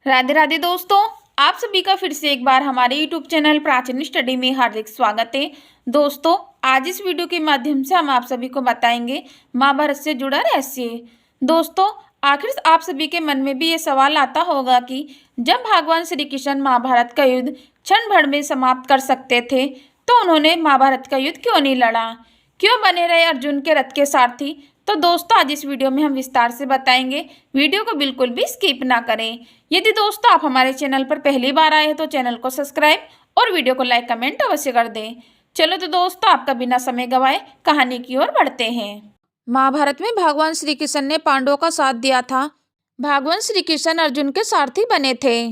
राधे राधे दोस्तों, आप सभी का फिर से एक बार हमारे यूट्यूब चैनल प्राचीन स्टडी में हार्दिक स्वागत है। दोस्तों, आज इस वीडियो के माध्यम से हम आप सभी को बताएंगे महाभारत से जुड़ा रहस्य। दोस्तों, आखिर आप सभी के मन में भी ये सवाल आता होगा कि जब भगवान श्री कृष्ण महाभारत का युद्ध क्षण भर में समाप्त कर सकते थे तो उन्होंने महाभारत का युद्ध क्यों नहीं लड़ा, क्यों बने रहे अर्जुन के रथ के सारथी। तो दोस्तों, आज इस वीडियो में हम विस्तार से बताएंगे। वीडियो को बिल्कुल भी स्किप ना करें। यदि दोस्तों आप हमारे चैनल पर पहली बार आए हैं तो चैनल को सब्सक्राइब और वीडियो को लाइक कमेंट अवश्य कर दें। चलो तो दोस्तों, आपका बिना समय गवाए कहानी की ओर बढ़ते हैं। महाभारत में भगवान श्री कृष्ण ने पांडवों का साथ दिया था। भगवान श्री कृष्ण अर्जुन के सारथी बने थे।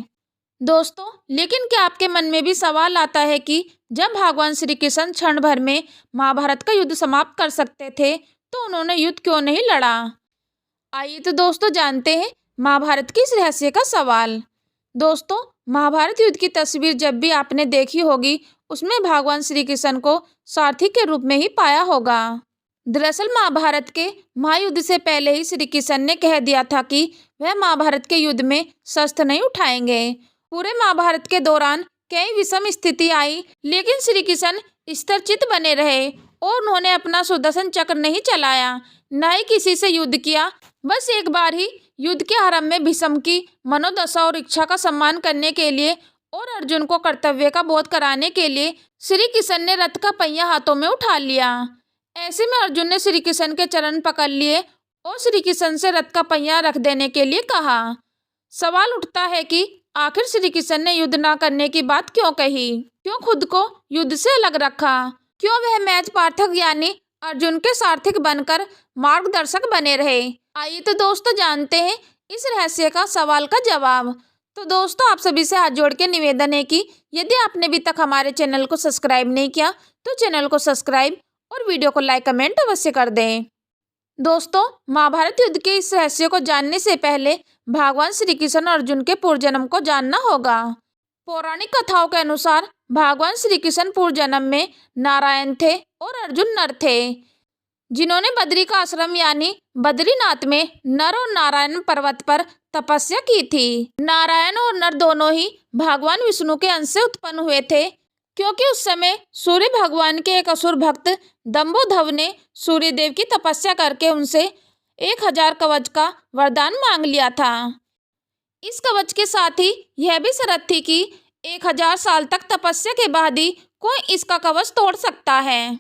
दोस्तों, लेकिन क्या आपके मन में भी सवाल आता है कि जब भगवान श्री कृष्ण क्षण भर में महाभारत का युद्ध समाप्त कर सकते थे तो उन्होंने युद्ध क्यों नहीं लड़ा। आइए तो दोस्तों जानते हैं महाभारत की इस रहस्य का सवाल। दोस्तों, महाभारत युद्ध की तस्वीर जब भी आपने देखी होगी उसमें भगवान श्री कृष्ण को सारथी के रूप में ही पाया होगा। दरअसल महाभारत के महायुद्ध से पहले ही श्री कृष्ण ने कह दिया था कि वह महाभारत के युद्ध में शस्त्र नहीं उठाएंगे। पूरे महाभारत के दौरान कई विषम स्थिति आई, लेकिन श्री कृष्ण स्थिरचित्त बने रहे और उन्होंने अपना सुदर्शन चक्र नहीं चलाया, न ही किसी से युद्ध किया। बस एक बार ही युद्ध के आरंभ में भीष्म की मनोदशा और इच्छा का सम्मान करने के लिए और अर्जुन को कर्तव्य का बोध कराने के लिए श्री कृष्ण ने रथ का पहिया हाथों में उठा लिया। ऐसे में अर्जुन ने श्री कृष्ण के चरण पकड़ लिए और श्री कृष्ण से रथ का पहिया रख देने के लिए कहा। सवाल उठता है कि आखिर श्री कृष्ण ने युद्ध न करने की बात क्यों कही, क्यों खुद को युद्ध से अलग रखा, क्यों वह मैच पार्थक यानी अर्जुन के सारथिक बनकर मार्गदर्शक बने रहे। आइए तो दोस्तों जानते हैं इस रहस्य का सवाल का जवाब। तो दोस्तों, आप सभी से हाथ जोड़ के निवेदन है कि यदि आपने अभी तक हमारे चैनल को सब्सक्राइब नहीं किया तो चैनल को सब्सक्राइब और वीडियो को लाइक कमेंट अवश्य कर दें। दोस्तों, महाभारत युद्ध के इस रहस्य को जानने से पहले भगवान श्री कृष्ण और अर्जुन के पूर्व जन्म को जानना होगा। पौराणिक कथाओं के अनुसार भगवान श्री कृष्ण पूर्व जन्म में नारायण थे और अर्जुन नर थे, जिन्होंने बद्री का आश्रम यानी बद्रीनाथ में नर और नारायण पर्वत पर तपस्या की थी। नारायण और नर दोनों ही भगवान विष्णु के अंश से उत्पन्न हुए थे, क्योंकि उस समय सूर्य भगवान के एक असुर भक्त दंभोधव ने सूर्य देव की तपस्या करके उनसे 1000 कवच का वरदान मांग लिया था। इस कवच के साथ ही यह भी शर्त थी कि 1000 साल तक तपस्या के बाद ही कोई इसका कवच तोड़ सकता है,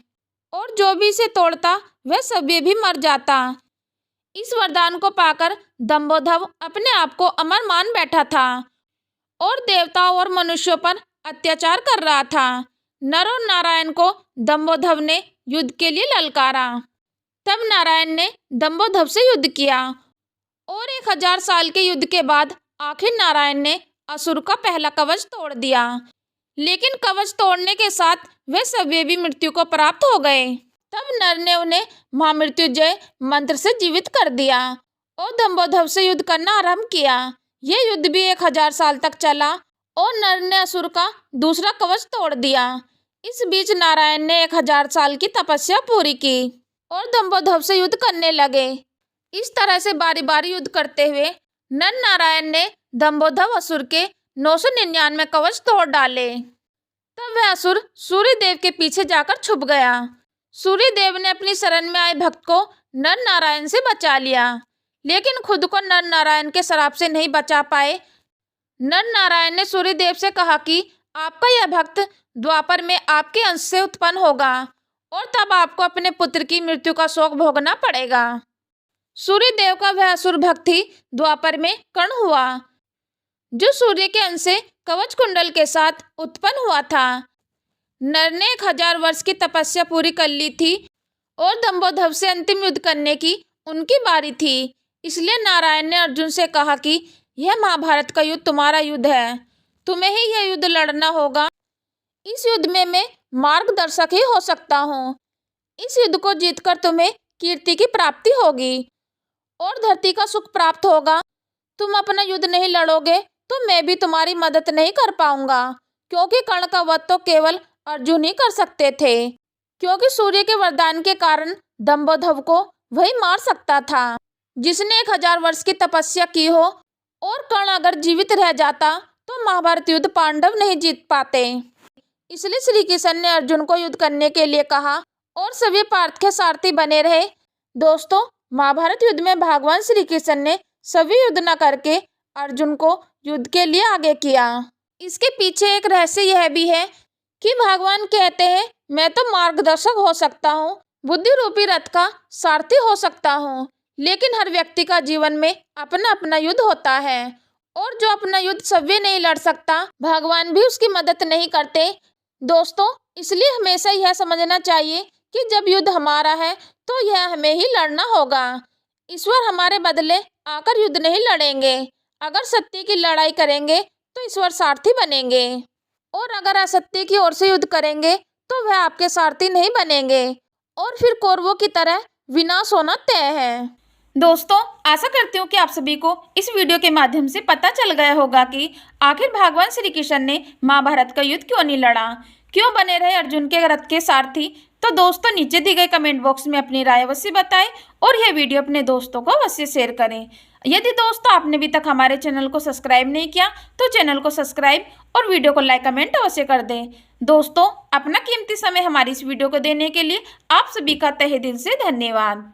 और जो भी इसे तोड़ता वह सभी भी मर जाता। इस वरदान को पाकर दंभोधव अपने आप को अमर मान बैठा था और देवताओं और मनुष्यों पर अत्याचार कर रहा था। नर और नारायण को दंभोधव ने युद्ध के लिए ललकारा। तब नारायण ने दंभोधव से युद्ध किया और 1000 साल के युद्ध के बाद आखिर नारायण ने असुर का पहला कवच तोड़ दिया, लेकिन कवच तोड़ने के साथ वे सभी भी मृत्यु को प्राप्त हो गए। तब नर ने उन्हें महामृत्युंजय मंत्र से जीवित कर दिया और दंभोधव से युद्ध करना आरंभ किया। यह युद्ध भी 1000 साल तक चला और नर ने असुर का दूसरा कवच तोड़ दिया। इस बीच नारायण ने 1000 साल की तपस्या पूरी की और दंभोधव से युद्ध करने लगे। इस तरह से बारी बारी युद्ध करते हुए नर नारायण ने दंभोधव असुर के 999 कवच तोड़ डाले। तब वह असुर सूर्य देव के पीछे जाकर छुप गया। सूर्य देव ने अपनी शरण में आए भक्त को नर नारायण से बचा लिया, लेकिन खुद को नर नारायण के श्राप से नहीं बचा पाए। नर नारायण ने सूर्य देव से कहा कि आपका यह भक्त द्वापर में आपके अंश से उत्पन्न होगा और तब आपको अपने पुत्र की मृत्यु का शोक भोगना पड़ेगा। सूर्य देव का वह असुर भक्त ही द्वापर में कर्ण हुआ, जो सूर्य के अंश से कवच कुंडल के साथ उत्पन्न हुआ था। नर ने 1000 वर्ष की तपस्या पूरी कर ली थी और दंभोधव से अंतिम युद्ध करने की उनकी बारी थी। इसलिए नारायण ने अर्जुन से कहा कि यह महाभारत का युद्ध तुम्हारा युद्ध है, तुम्हें ही यह युद्ध लड़ना होगा। इस युद्ध में मैं मार्गदर्शक ही हो सकता हूँ। इस युद्ध को जीतकर तुम्हें कीर्ति की प्राप्ति होगी और धरती का सुख प्राप्त होगा। तुम अपना युद्ध नहीं लड़ोगे तो मैं भी तुम्हारी मदद नहीं कर पाऊंगा, क्योंकि कर्ण का वध तो केवल अर्जुन ही कर सकते थे, क्योंकि सूर्य के वरदान के कारण दंभोधव को वही मार सकता था जिसने 1000 वर्ष की तपस्या की हो और कर्ण अगर जीवित रह जाता तो महाभारत युद्ध पांडव नहीं जीत पाते। इसलिए श्री कृष्ण ने अर्जुन को युद्ध करने के लिए कहा और सभी पार्थ के सारथी बने रहे। दोस्तों, महाभारत युद्ध में भगवान श्री कृष्ण ने सभी युद्ध न करके अर्जुन को युद्ध के लिए आगे किया। इसके पीछे एक रहस्य यह भी है कि भगवान कहते हैं, मैं तो मार्गदर्शक हो सकता हूँ, बुद्धि रूपी रथ का सारथी हो सकता हूँ, लेकिन हर व्यक्ति का जीवन में अपना अपना युद्ध होता है और जो अपना युद्ध सभी नहीं लड़ सकता, भगवान भी उसकी मदद नहीं करते। दोस्तों, इसलिए हमेशा यह समझना चाहिए कि जब युद्ध हमारा है तो यह हमें ही लड़ना होगा। ईश्वर हमारे बदले आकर युद्ध नहीं लड़ेंगे। अगर सत्य की लड़ाई करेंगे तो ईश्वर सारथी बनेंगे और अगर असत्य की ओर से युद्ध करेंगे तो वह आपके सारथी नहीं बनेंगे और फिर कौरवों की तरह विनाश होना तय है। दोस्तों, आशा करती हूँ कि आप सभी को इस वीडियो के माध्यम से पता चल गया होगा कि आखिर भगवान श्री कृष्ण ने महाभारत का युद्ध क्यों नहीं लड़ा, क्यों बने रहे अर्जुन के रथ के सारथी। तो दोस्तों, नीचे दी गए कमेंट बॉक्स में अपनी राय अवश्य बताएं और यह वीडियो अपने दोस्तों को अवश्य शेयर करें। यदि दोस्तों आपने अभी तक हमारे चैनल को सब्सक्राइब नहीं किया तो चैनल को सब्सक्राइब और वीडियो को लाइक कमेंट अवश्य कर दें। दोस्तों, अपना कीमती समय हमारी इस वीडियो को देने के लिए आप सभी का तहे दिल से धन्यवाद।